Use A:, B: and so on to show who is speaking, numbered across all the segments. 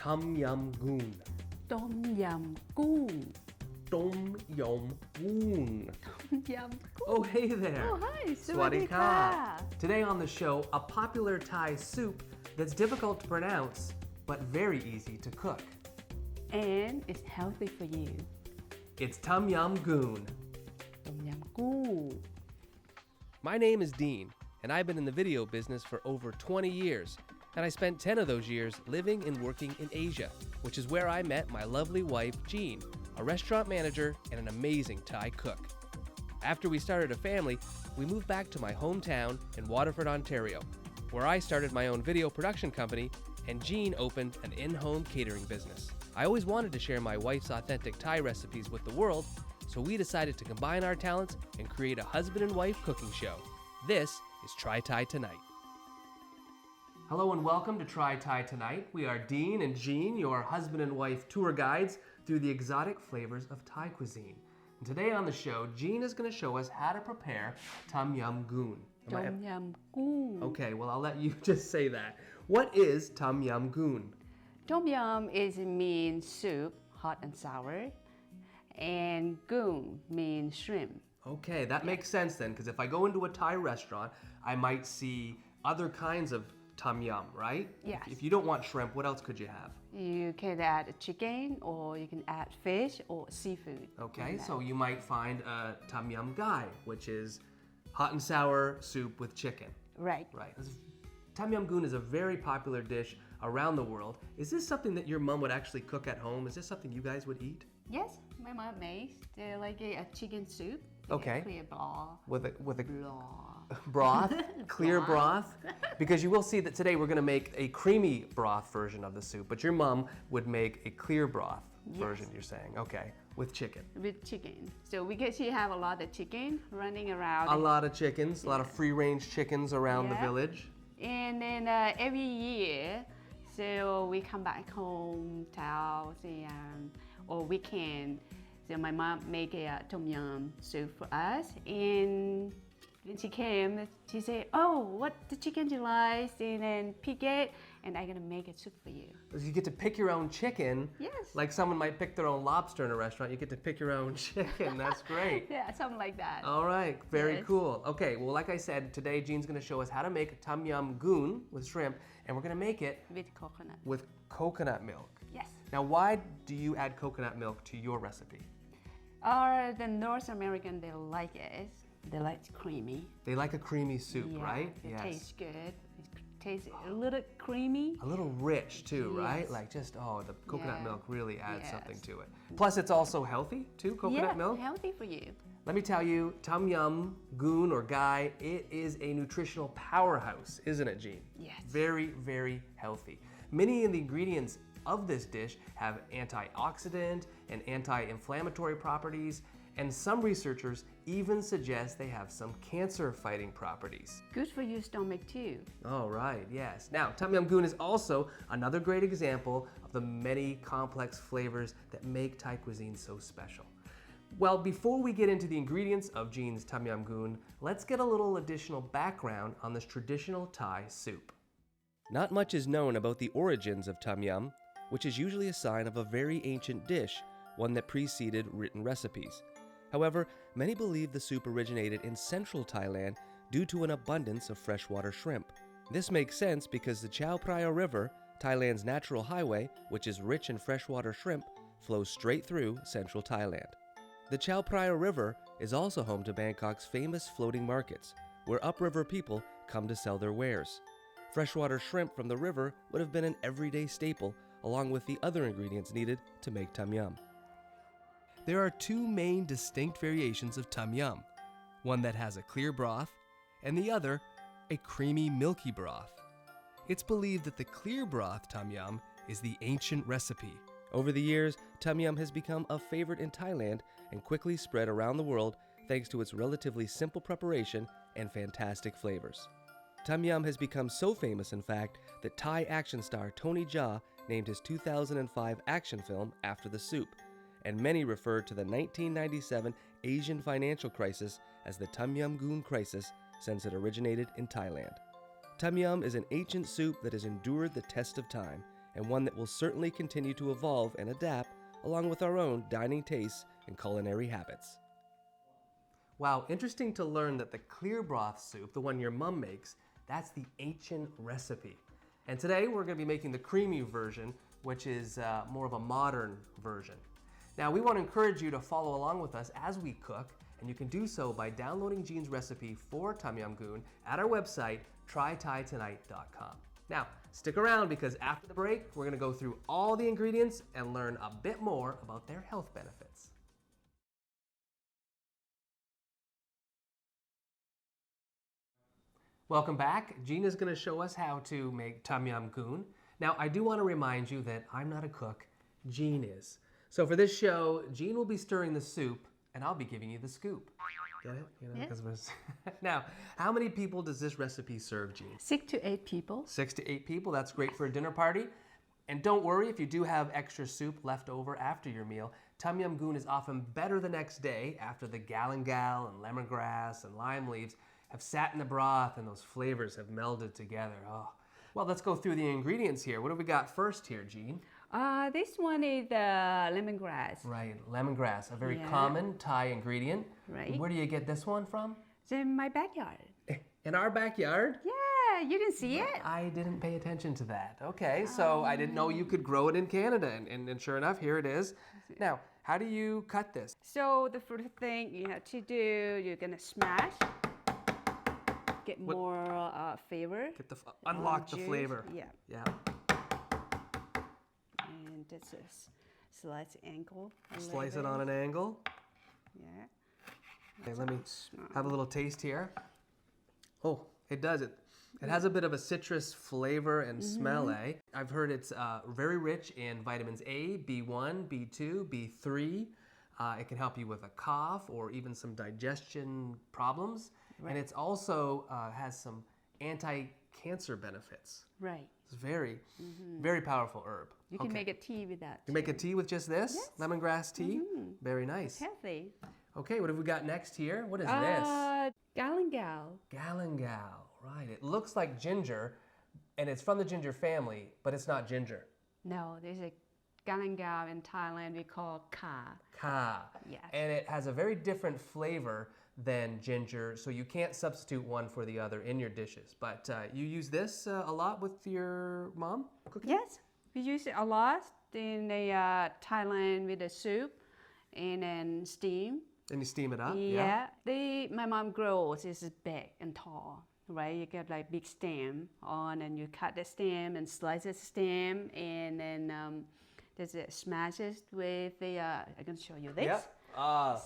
A: Tum Yum Goong
B: ต้มยำกุ้ง
A: Tum Yum Goong
B: ต้มยำกุ้ง
A: Oh, hey there.
B: Oh, hi.
A: Swadika.
B: Sawadika.
A: Today on the show, a popular Thai soup that's difficult to pronounce, but very easy to cook.
B: and it's healthy for you
A: It's Tum Yum Goong.
B: ต้มยำกุ้ง
A: My name is Dean, and I've been in the video business for over 20 years, and I spent 10 of those years living and working in Asia, which is where I met my lovely wife, Jean, a restaurant manager and an amazing Thai cook. After we started a family, we moved back to my hometown in Waterford, Ontario, where I started my own video production company and Jean opened an in-home catering business. I always wanted to share my wife's authentic Thai recipes with the world, so we decided to combine our talents and create a husband and wife cooking show. This is Try Thai Tonight. Hello and welcome to Try Thai Tonight. We are Dean and Jean, your husband and wife tour guides through the exotic flavors of Thai cuisine. And today on the show, Jean is going to show us how to prepare Tum Yum Goong.
B: ต้มยำกุ้ง
A: Okay, well, I'll let you just say that. What is Tum Yum Goong?
B: Tom yum is mean soup, hot and sour, and goong means shrimp.
A: Okay, that makes sense then, because if I go into a Thai restaurant, I might see other kinds of Tum Yum, right?
B: Yes.
A: If you don't want shrimp, what else could you have?
B: You can add chicken or you can add fish or seafood.
A: Okay, so you might find a Tum Yum Gai, which is hot and sour soup with chicken.
B: Right.
A: Right. Tum Yum Goong is a very popular dish around the world. Is this something that your mom would actually cook at home? Is this something you guys would eat?
B: Yes, my mom makes. They like a chicken soup.
A: Okay.
B: Clear broth.
A: With a
B: Broth.
A: broth, clear broth, because you will see that today we're going to make a creamy broth version of the soup, but your mom would make a clear broth version, you're saying. Okay, with chicken.
B: With chicken. So because she have a lot of chicken running around.
A: A lot of chickens, a lot of free-range chickens around the
B: Yeah.
A: village.
B: And then every year, so we come back home, towels, or weekend. So my mom make a tom yum soup for us, and when she came, she said, "Oh, what the chicken you like?" And then pick it, and I'm gonna make a soup for you.
A: You get to pick your own chicken.
B: Yes.
A: Like someone might pick their own lobster in a restaurant. You get to pick your own chicken. That's great.
B: Yeah, something like that.
A: All right, very
B: Yes.
A: cool. Okay, well, like I said, today Jean's going to show us how to make Tum Yum Goong with shrimp, and we're going to make it
B: With coconut.
A: with coconut milk.
B: Yes.
A: Now, why do you add coconut milk to your recipe?
B: Or the North American, they like it. They like creamy.
A: They like a creamy soup,
B: Yeah,
A: right?
B: It tastes good. It tastes a little creamy.
A: A little rich too, right?
B: Yes.
A: Like just, the coconut
B: Yeah.
A: milk really adds
B: Yes.
A: something to it. Plus, it's also healthy too, coconut
B: Yeah,
A: milk.
B: healthy for you.
A: Let me tell you, Tum Yum Goong or Gai, it is a nutritional powerhouse, isn't it, Jean?
B: Yes.
A: Very, very healthy. Many of the ingredients of this dish have antioxidant and anti-inflammatory properties, and some researchers even suggest they have some cancer-fighting properties.
B: Good for your stomach too.
A: All right, yes. Now, Tum Yum Goong is also another great example of the many complex flavors that make Thai cuisine so special. Well, before we get into the ingredients of Jean's Tum Yum Goong, let's get a little additional background on this traditional Thai soup. Not much is known about the origins of Tum Yum, which is usually a sign of a very ancient dish, one that preceded written recipes. However, many believe the soup originated in central Thailand due to an abundance of freshwater shrimp. This makes sense because the Chao Phraya River, Thailand's natural highway, which is rich in freshwater shrimp, flows straight through central Thailand. The Chao Phraya River is also home to Bangkok's famous floating markets, where upriver people come to sell their wares. Freshwater shrimp from the river would have been an everyday staple, along with the other ingredients needed to make Tum Yum. There are two main distinct variations of Tum Yum, one that has a clear broth, and the other, a creamy, milky broth. It's believed that the clear broth Tum Yum is the ancient recipe. Over the years, Tum Yum has become a favorite in Thailand and quickly spread around the world thanks to its relatively simple preparation and fantastic flavors. Tum Yum has become so famous, in fact, that Thai action star Tony Jaa named his 2005 action film after the soup, and many referred to the 1997 Asian financial crisis as the Tum Yum Goong crisis since it originated in Thailand. Tum Yum is an ancient soup that has endured the test of time and one that will certainly continue to evolve and adapt along with our own dining tastes and culinary habits. Wow, interesting to learn that the clear broth soup, the one your mom makes, that's the ancient recipe. And today we're going to be making the creamy version, which is more of a modern version. Now we want to encourage you to follow along with us as we cook, and you can do so by downloading Jean's recipe for Tum Yum Goong at our website, trythaitonight.com. Now, stick around because after the break, we're going to go through all the ingredients and learn a bit more about their health benefits. Welcome back. Jean is going to show us how to make Tum Yum Goong. Now, I do want to remind you that I'm not a cook, Jean is. So for this show, Jean will be stirring the soup, and I'll be giving you the scoop. Get it? You know,
B: Yeah.
A: Now, how many people does this recipe serve, Jean?
B: 6 to 8 people.
A: 6 to 8 people. That's great for a dinner party. And don't worry if you do have extra soup left over after your meal. Tum Yum Goong is often better the next day after the galangal and lemongrass and lime leaves have sat in the broth and those flavors have melded together. Oh. Well, let's go through the ingredients here. What do we got first here, Jean?
B: This one is the lemongrass.
A: Right, lemongrass, a very common Thai ingredient.
B: Right.
A: Where do you get this one from?
B: It's in my backyard.
A: In our backyard?
B: Yeah, you didn't see it?
A: I didn't pay attention to that. Okay, so I didn't know you could grow it in Canada, and sure enough, here it is. Now, how do you cut this?
B: So the first thing you have to do, you're gonna smash, get more flavor.
A: Get the unlock the
B: juice.
A: flavor.
B: Yeah.
A: Yeah.
B: And this is slice angle.
A: Slice it on an angle.
B: Yeah.
A: Okay, let me have a little taste here. Oh, it does it. It has a bit of a citrus flavor and smell, eh? I've heard it's very rich in vitamins A, B1, B2, B3. It can help you with a cough or even some digestion problems. Right. And it's also has some anti-cancer benefits.
B: Right.
A: It's very, very powerful herb.
B: You can make a tea with that.
A: You make a tea with just this?
B: Yes.
A: Lemongrass tea? Very nice.
B: It's healthy.
A: Okay, what have we got next here? What is this?
B: Galangal.
A: Galangal, right. It looks like ginger, and it's from the ginger family, but it's not ginger.
B: No, there's a galangal in Thailand we call ka.
A: Ka.
B: Yes.
A: And it has a very different flavor than ginger, so you can't substitute one for the other in your dishes. But you use this a lot with your mom cooking?
B: Yes, we use it a lot in Thailand with the soup and then steam.
A: And you steam it up?
B: Yeah. My mom grows is big and tall, right? You get like big stem on and you cut the stem and slice the stem and then there's it smashes with the, I can show you this.
A: Yep.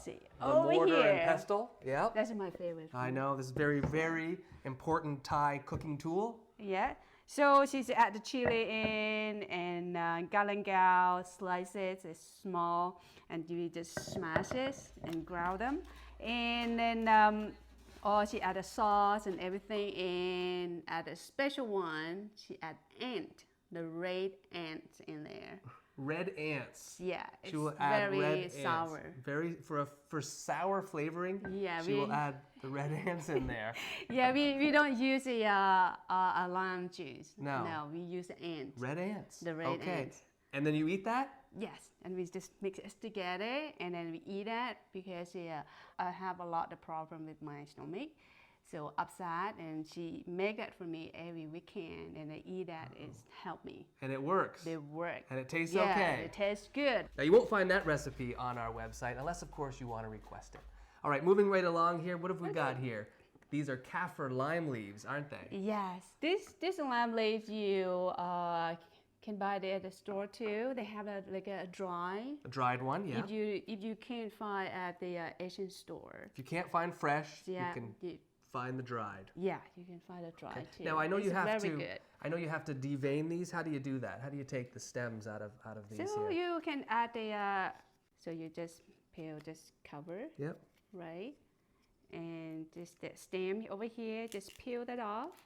B: See,
A: the
B: over
A: mortar
B: here.
A: and pestle. Yep.
B: That's my favorite.
A: I know, this is very, very important Thai cooking tool.
B: Yeah. So she's add the chili in and galangal, slice it, it's small, and you just smash it and ground them. And then she add the sauce and everything, and add a special one, she add ant, the red ant in there.
A: Red ants.
B: Yeah,
A: She
B: it's
A: will add
B: very
A: red
B: sour.
A: Ants. Very for sour flavoring.
B: Yeah,
A: she will add the red ants in there.
B: Yeah, we don't use a lime juice.
A: No.
B: No, we use ant.
A: Red ants.
B: The red
A: okay.
B: ants.
A: And then you eat that?
B: Yes, and we just mix it together and then we eat it because I have a lot of problem with my stomach. So upset, and she make it for me every weekend, and I eat that. It's helped me.
A: And it works.
B: They work.
A: And it tastes
B: yeah,
A: okay.
B: it tastes good.
A: Now you won't find that recipe on our website unless, of course, you want to request it. All right, moving right along here. What have we got here? These are kaffir lime leaves, aren't they?
B: Yes, this lime leaves you can buy it at the store too. They have a
A: dried one, yeah.
B: If you can't find at the Asian store.
A: If you can't find fresh,
B: yeah,
A: you can find the dried.
B: Yeah, you can find the dried too.
A: Now I know you have to.
B: Good.
A: I know you have to devein these. How do you do that? How do you take the stems out of these?
B: So
A: here?
B: you can add the. So you just peel this cover.
A: Yep.
B: Right, and just the stem over here. Just peel that off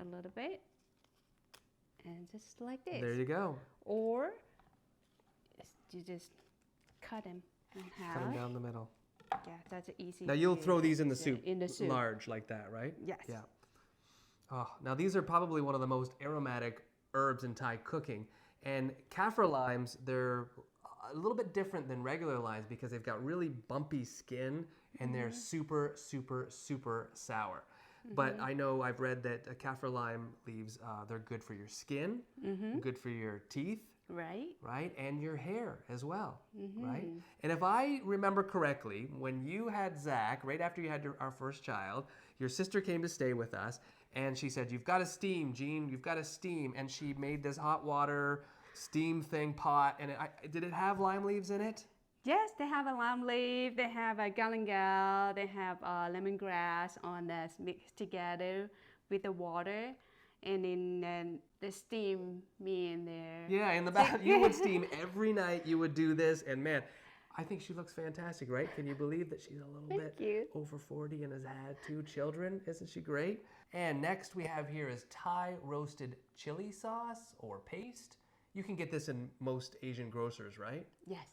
B: a little bit, and just like this.
A: There you go.
B: Or you just cut them in half.
A: Cut them down the middle.
B: Yeah, that's easy.
A: Now you'll throw these in the soup.
B: In the soup.
A: Large like that, right?
B: Yes.
A: Yeah. Oh, now these are probably one of the most aromatic herbs in Thai cooking. And kaffir limes, they're a little bit different than regular limes because they've got really bumpy skin and they're super, super, super sour. But I know I've read that kaffir lime leaves, they're good for your skin, good for your teeth, right? And your hair as well, right? And if I remember correctly, when you had Zach, right after you had our first child, your sister came to stay with us and she said, "You've got to steam, Jean, you've got to steam." And she made this hot water steam thing pot, and did it have lime leaves in it?
B: Yes, they have a lime leaf, they have a galangal, they have lemongrass on this mixed together with the water, and then the steam me in there.
A: Yeah, in the bath, you would steam every night. You would do this, and man, I think she looks fantastic, right? Can you believe that she's a little bit over 40 and has had 2 children? Isn't she great? And next we have here is Thai roasted chili sauce or paste. You can get this in most Asian grocers, right?
B: Yes.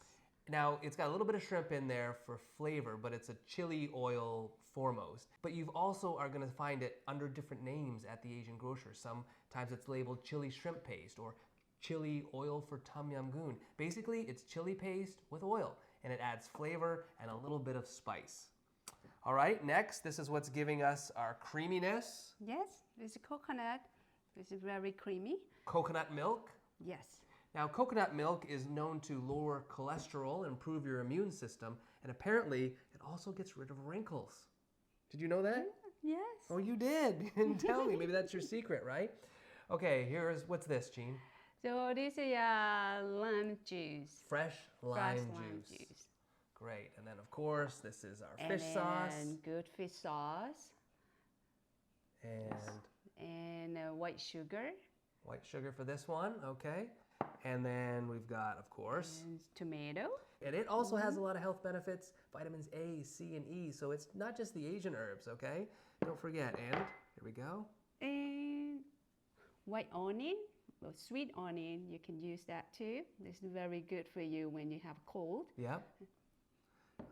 A: Now, it's got a little bit of shrimp in there for flavor, but it's a chili oil foremost. But you also are going to find it under different names at the Asian grocer. Sometimes it's labeled chili shrimp paste or chili oil for Tum Yum Goong. Basically, it's chili paste with oil, and it adds flavor and a little bit of spice. All right, next, this is what's giving us our creaminess.
B: Yes, it's a coconut. It's very creamy.
A: Coconut milk.
B: Yes.
A: Now, coconut milk is known to lower cholesterol, improve your immune system, and apparently it also gets rid of wrinkles. Did you know that?
B: Yes.
A: Oh, you did. You didn't tell me. Maybe that's your secret, right? Okay, what's this, Jean?
B: So this is lime juice.
A: Fresh lime juice. Great. And then, of course, this is our fish sauce.
B: And good fish sauce.
A: And
B: white sugar.
A: White sugar for this one, okay. And then we've got, of course,
B: and tomato.
A: And it also has a lot of health benefits, vitamins A, C, and E. So it's not just the Asian herbs, okay? Don't forget. And here we go.
B: And white onion, or sweet onion, you can use that too. This is very good for you when you have a cold.
A: Yep.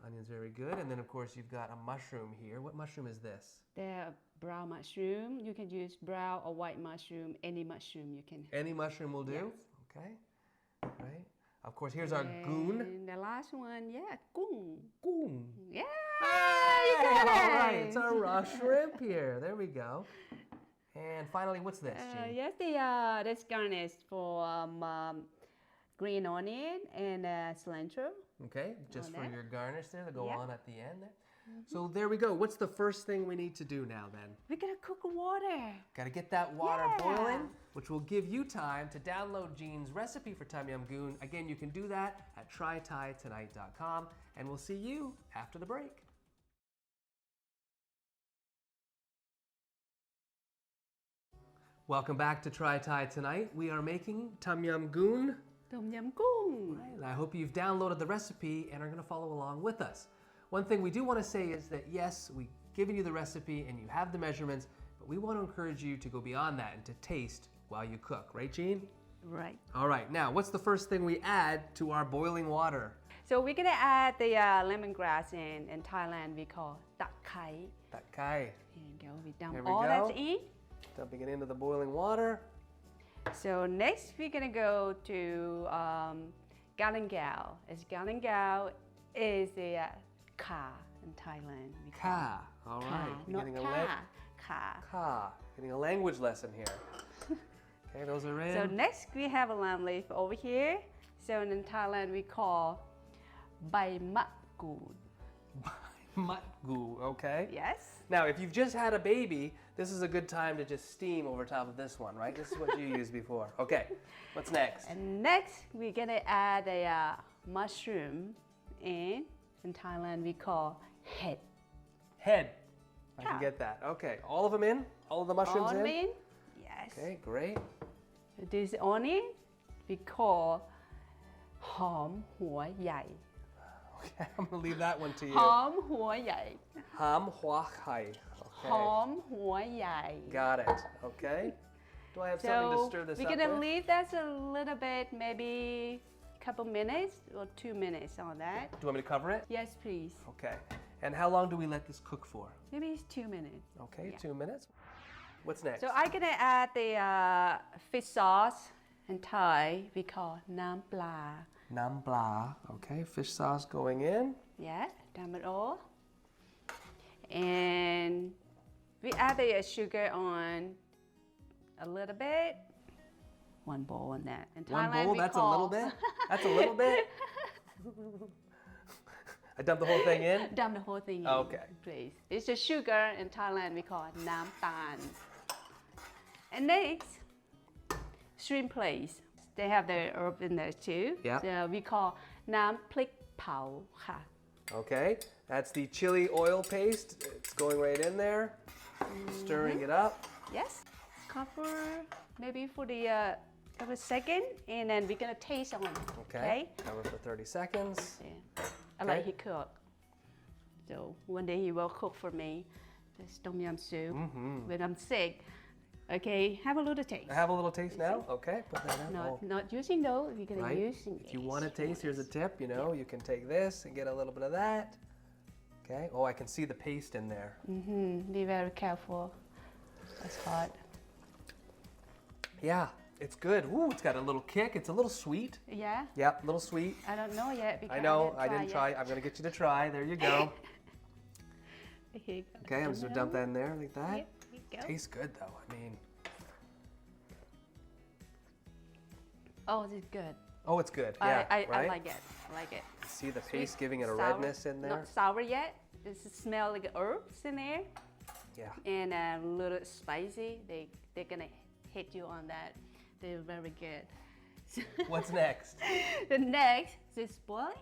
A: Onion's very good. And then, of course, you've got a mushroom here. What mushroom is this?
B: The brown mushroom. You can use brown or white mushroom. Any mushroom you can.
A: Any mushroom will do?
B: Yes.
A: Okay. Right. Of course, here's our goong.
B: And the last one, goong.
A: Goong.
B: Yeah.
A: Hey, all right. It's our raw shrimp here. There we go. And finally, what's this, Jean?
B: Yes, that's garnished for green onion and cilantro.
A: Okay, just for your garnish there to go on at the end there.
B: Mm-hmm.
A: So there we go. What's the first thing we need to do now then?
B: We gotta cook water.
A: Gotta get that water boiling, which will give you time to download Jean's recipe for Tum Yum Goong. Again, you can do that at trythaitonight.com, and we'll see you after the break. Welcome back to Try Thai Tonight. We are making Tum Yum Goong.
B: Tum Yum Goong.
A: Right, and I hope you've downloaded the recipe and are going to follow along with us. One thing we do want to say is that yes, we've given you the recipe and you have the measurements, but we want to encourage you to go beyond that and to taste while you cook. Right, Jean?
B: Right.
A: All right, now what's the first thing we add to our boiling water?
B: So we're going to add the lemongrass in Thailand we call tak kai.
A: Tak kai.
B: Here you go. We dump
A: Here we
B: all
A: go.
B: that's in.
A: Dumping it into the boiling water.
B: So next we're going to go to galangal. Galangal is the ka in Thailand.
A: Ka. All right.
B: Not ka.
A: Ka. Getting a language lesson here. Okay, those are in.
B: So next we have a lime leaf over here. So in Thailand we call bai mat goon.
A: Mat gu, okay?
B: Yes.
A: Now, if you've just had a baby, this is a good time to just steam over top of this one, right? This is what you used before. Okay, what's next?
B: And next we're gonna add a mushroom in Thailand we call head.
A: Head. I can get that. Okay, all of them in? All of the mushrooms
B: All
A: in?
B: in? Yes.
A: Okay, great.
B: This onion we call hom hua yai.
A: Okay, I'm gonna leave that one to you.
B: Hom hua yai.
A: Ham hua khai. Okay.
B: Hom hua yai.
A: Got it. Okay. Do I have something to stir this
B: we're
A: up
B: gonna
A: with?
B: leave that a little bit, maybe a couple minutes or 2 minutes on that.
A: Do you want me to cover it?
B: Yes, please.
A: Okay. And how long do we let this cook for?
B: Maybe it's 2 minutes.
A: Okay,
B: Yeah.
A: 2 minutes. What's next?
B: So I'm gonna add the fish sauce In Thai, we call nam pla.
A: Nam pla. Okay, fish sauce going in.
B: Yeah, damn it all. And we add the sugar on a little bit. One bowl on that. In
A: One
B: Thailand,
A: bowl?
B: we
A: That's
B: call...
A: a little bit? That's a little bit? I dump the whole thing in?
B: Dump the whole thing in,
A: Okay.
B: please. It's the sugar. In Thailand, we call it nam tan. And next, shrimp paste. They have the herb in there too.
A: Yeah.
B: So we call nam plik pao.ค่ะ.
A: Okay, that's the chili oil paste. It's going right in there. Stirring it up.
B: Yes. Cover maybe for the of a second, and then we're gonna taste on it.
A: Okay. Cover for 30 seconds.
B: Yeah. I like he cook. So one day he will cook for me this tom yum soup when I'm sick. Okay, have a little taste.
A: I have a little taste now. Okay, put that in.
B: Not using though. We're gonna
A: Right.
B: use.
A: If you want to taste, here's a tip. You know, you can take this and get a little bit of that. Okay. Oh, I can see the paste in there.
B: Be very careful. It's hot.
A: Yeah, it's good. Ooh, it's got a little kick. It's a little sweet.
B: Yeah.
A: Yep, a little sweet.
B: I don't know yet because
A: I know. I
B: didn't
A: didn't try. I'm gonna get you to try. There you go.
B: Here you go.
A: Okay, I'm just gonna dump that in there like that.
B: Yep, here you go.
A: Tastes good though. I mean.
B: Oh, this is good.
A: Oh, it's good. Yeah,
B: I
A: right?
B: like it. I like it.
A: See the
B: Sweet,
A: paste giving it a
B: sour.
A: redness in there?
B: Not sour yet. It smells like herbs in there.
A: Yeah.
B: And a little spicy. They're gonna hit you on that. They're very good.
A: What's next?
B: The next is boiling.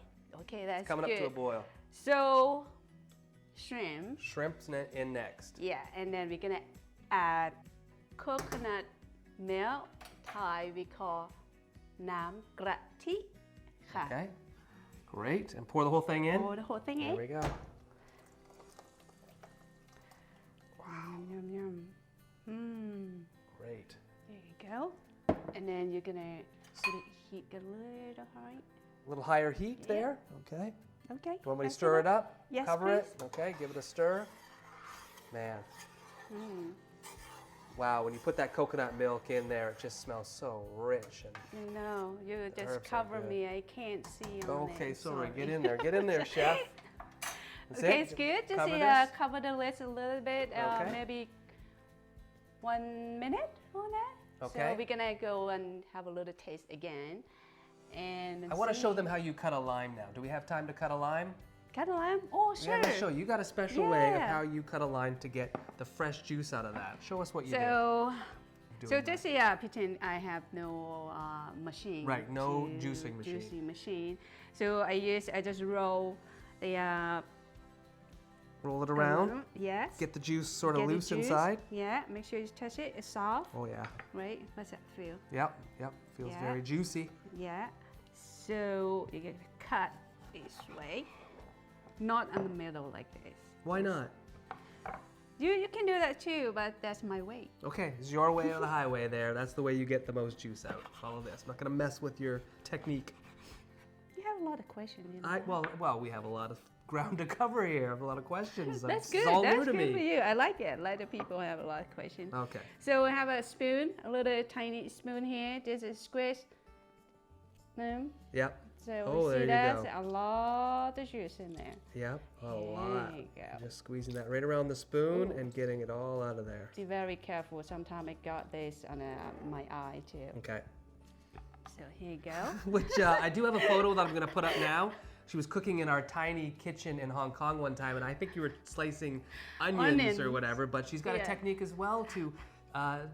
B: Okay, that's
A: Coming
B: good.
A: up to a boil.
B: So, shrimp.
A: Shrimp's in next.
B: Yeah, and then we're gonna add coconut milk. Thai we call nam gra ti.
A: Okay. Great. And pour the whole thing in.
B: Pour the whole thing
A: There
B: in.
A: we go.
B: Yum, yum, yum.
A: Great.
B: There you go. And then you're gonna sort of heat a little high.
A: A little higher heat there. Okay.
B: Okay.
A: You want me to
B: that's
A: stir it
B: enough.
A: up?
B: Yes,
A: Cover
B: please.
A: it. Okay. Give it a stir. Man. Wow. When you put that coconut milk in there, it just smells so rich. And
B: No, you just
A: herbs are
B: cover
A: good.
B: me. I can't see on
A: okay.
B: there.
A: Sorry. Get in there. Get in there, chef. That's
B: Okay,
A: it?
B: it's good. Just
A: Cover this?
B: cover the lid a little bit,
A: Okay.
B: maybe 1 minute on that.
A: Okay.
B: So we're gonna go and have a little taste again. And
A: I want to
B: see.
A: show them how you cut a lime now. Do we have time to cut a lime?
B: Cut a lime? Oh, sure.
A: Yeah, let's show you. You got a special way of
B: Yeah.
A: how you cut a lime to get the fresh juice out of that. Show us what you do.
B: So
A: Doing that.
B: just pretend I have no machine.
A: Right, no
B: to-
A: juicing machine.
B: Juicing machine. So I just roll the
A: Roll it around.
B: Yes.
A: Get the juice sort of
B: Get the
A: loose
B: juice.
A: inside.
B: Yeah. Make sure you touch it. It's soft,
A: Oh yeah.
B: right? What's that feel?
A: Yep. Yep. Feels
B: Yeah.
A: very juicy.
B: Yeah. So you're gonna cut this way, not in the middle like this.
A: Why not?
B: You can do that too, but that's my way.
A: Okay, it's your way or the highway there. That's the way you get the most juice out. Follow this. I'm not gonna mess with your technique.
B: You have a lot of questions. You know?
A: Well, we have a lot of ground to cover here. I have a lot of questions.
B: That's
A: This is
B: good.
A: all
B: That's
A: new to
B: good for
A: me.
B: you. I like it. Like the people have a lot of questions.
A: Okay.
B: So we have a spoon, a little tiny spoon here. This is squish.
A: Yep.
B: So
A: Oh,
B: we
A: there
B: see
A: you
B: that's
A: go.
B: a lot of juice in there.
A: Yep. A
B: There
A: lot.
B: you go.
A: Just squeezing that right around the spoon
B: Ooh.
A: and getting it all out of there.
B: Be very careful. Sometimes I got this on my eye too.
A: Okay.
B: So here you go.
A: Which I do have a photo that I'm going to put up now. She was cooking in our tiny kitchen in Hong Kong one time, and I think you were slicing onions or
B: Onions.
A: whatever, but she's got a
B: Yeah.
A: technique as well to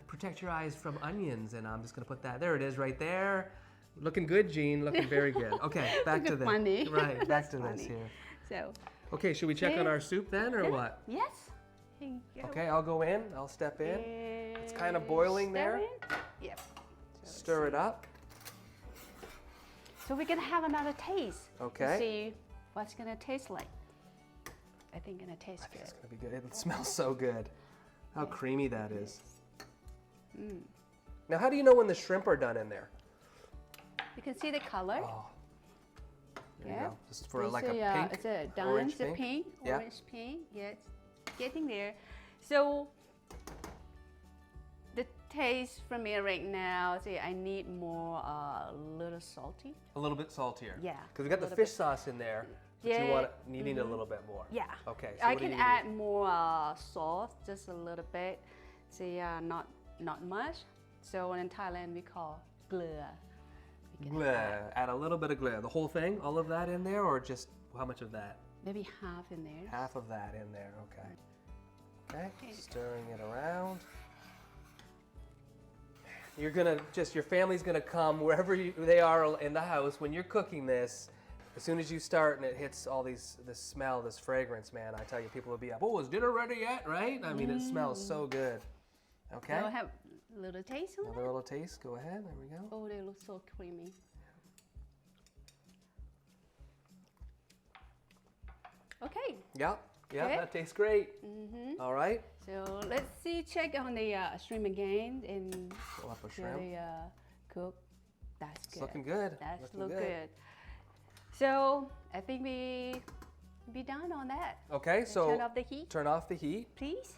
A: protect your eyes from onions, and I'm just going to put that. There it is right there. Looking good, Jean. Looking very good. Okay, back to
B: Looking
A: this.
B: funny.
A: Right, back
B: That's
A: to this
B: funny.
A: here.
B: So
A: Okay, should we check on
B: Yeah.
A: our soup then, or
B: yeah.
A: what?
B: Yes. Here you go.
A: Okay, I'll go in. I'll step in.
B: It's
A: kinda boiling there.
B: Yep.
A: Stir it up.
B: So we're gonna have another taste.
A: Okay.
B: To see what's gonna taste like. I think gonna taste
A: I think it's
B: good.
A: going to be good. It smells so good. How creamy that is. Now, how do you know when the shrimp are done in there?
B: You can see the color.
A: Oh, there you
B: Yeah.
A: go. Just for
B: It's
A: like a pink,
B: it's a done,
A: orange
B: it's a
A: pink.
B: pink,
A: Yeah.
B: orange pink. Yeah, it's getting there. So taste from it right now. See, I need more a little salty.
A: A little bit saltier.
B: Yeah,
A: Because we got the
B: a little
A: fish sauce in there, but you
B: Yeah,
A: want it needing a little bit more.
B: Yeah.
A: Okay. So
B: I
A: what do
B: can
A: you
B: add more sauce, just a little bit. See, not much. So in Thailand we call glue.
A: Glue. Add a little bit of glue. The whole thing, all of that in there, or just how much of that?
B: Maybe half in there.
A: Half of that in there. Okay. Okay. Stirring it around. You're gonna your family's gonna come wherever they are in the house when you're cooking this. As soon as you start and it hits all this smell, this fragrance, man, I tell you, people will be up. Oh, is dinner ready yet? Right? I mean, it smells so good. Okay.
B: So have a little taste on
A: Another
B: it.
A: little taste. Go ahead. There we go.
B: Oh, they look so creamy. Okay.
A: Yeah. Yeah.
B: Okay.
A: That tastes great. All right.
B: So let's check on the shrimp again and
A: Fill up a
B: get
A: shrimp.
B: the cook. That's good.
A: It's looking good.
B: That's
A: Looking
B: look
A: good.
B: good. So I think we be done on that.
A: Okay. So
B: Turn off the heat,
A: turn off the heat.
B: please.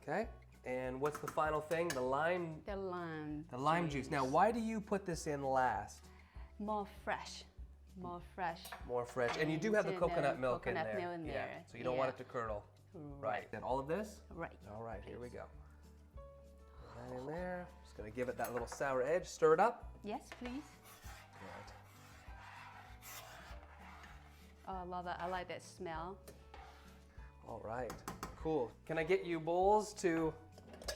A: Okay. And what's the final thing? The lime.
B: The lime.
A: The lime juice. Now, why do you put this in last?
B: More fresh. More fresh.
A: More fresh. And you do have the
B: And,
A: coconut milk in
B: coconut
A: there.
B: milk in
A: Yeah.
B: there.
A: So you don't want it
B: Yeah.
A: to curdle. Right. Then all of this?
B: Right.
A: All right. Here we go. Put that in there. Just gonna give it that little sour edge. Stir it up.
B: Yes, please.
A: Right.
B: Oh, I love that. I like that smell.
A: All right. Cool. Can I get you bowls to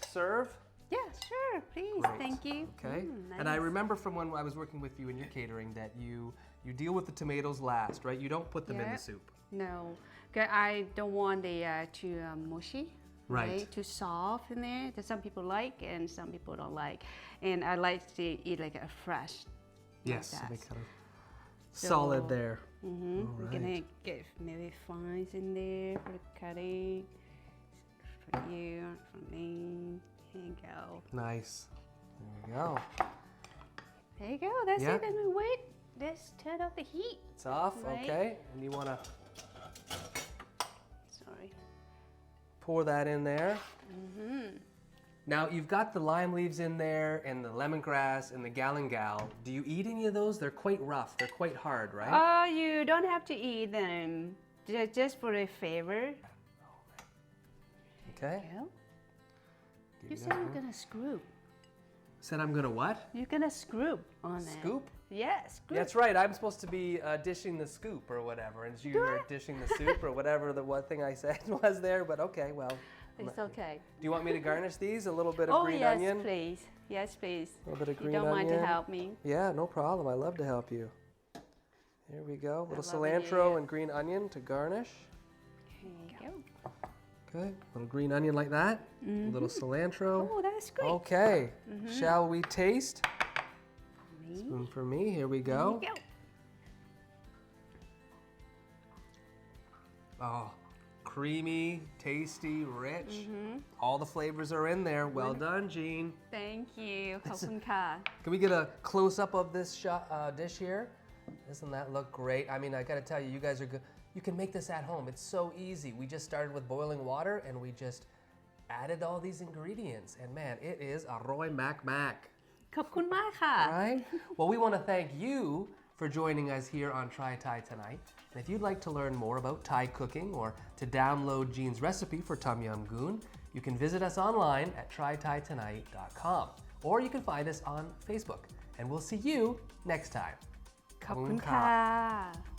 A: serve?
B: Yeah, sure. Please.
A: Great.
B: Thank you.
A: Okay.
B: Nice.
A: And I remember from when I was working with you in your catering that you deal with the tomatoes last, right? You don't put them in
B: Yeah.
A: the soup.
B: No, 'cause I don't want the too mushy,
A: Right.
B: Too soft in there. That some people like and some people don't like. And I like to eat like a fresh.
A: Yes. So
B: that.
A: they kind of solid
B: So-
A: there.
B: I'm
A: All
B: gonna
A: right.
B: get maybe fines in there for the cutting. For you, for me. Here you go.
A: Nice. There we go.
B: There you go. That's
A: Yeah.
B: it. And we wait. Let's turn off the heat.
A: It's off.
B: Right.
A: Okay. And you want to
B: Sorry.
A: pour that in there. Now you've got the lime leaves in there and the lemongrass and the galangal. Do you eat any of those? They're quite rough. They're quite hard, right?
B: Oh, you don't have to eat them. Just for the flavor.
A: Okay.
B: Yeah.
A: Give
B: You
A: you
B: said
A: that
B: you're
A: one.
B: gonna screw.
A: Said I'm gonna what?
B: You're gonna screw on it.
A: Scoop?
B: Yeah, screw.
A: That's right. I'm supposed to be dishing the scoop or whatever, and you were dishing the soup or whatever the one thing I said was there. But okay, well.
B: It's okay.
A: Do you want me to garnish these? A little bit of
B: Oh
A: green
B: yes,
A: onion.
B: please. Yes, please.
A: A little bit of
B: You
A: green
B: don't mind
A: onion.
B: to help me?
A: Yeah, no problem. I love to help you. Here we go. A little
B: love when
A: cilantro
B: you-
A: and green onion to garnish.
B: Here you go.
A: Okay, a little green onion like that. A little cilantro.
B: Oh, that's great.
A: Okay, shall we taste?
B: Me.
A: Spoon for me. Here we
B: Here
A: go.
B: you go.
A: Oh, creamy, tasty, rich. All the flavors are in there. Well done, Jean.
B: Thank you. ขอบคุณค่ะ
A: Can we get a close-up of this dish here? Doesn't that look great? I mean, I gotta tell you, you guys are good. You can make this at home. It's so easy. We just started with boiling water and we just added all these ingredients. And man, it is Aroy Mac Mac.
B: ขอบคุณมากค่ะ
A: Right? Well, we want to thank you for joining us here on Try Thai Tonight. And if you'd like to learn more about Thai cooking or to download Jean's recipe for Tum Yum Goong, you can visit us online at trythaitonight.com. Or you can find us on Facebook. And we'll see you next time.
B: ขอบคุณค่ะ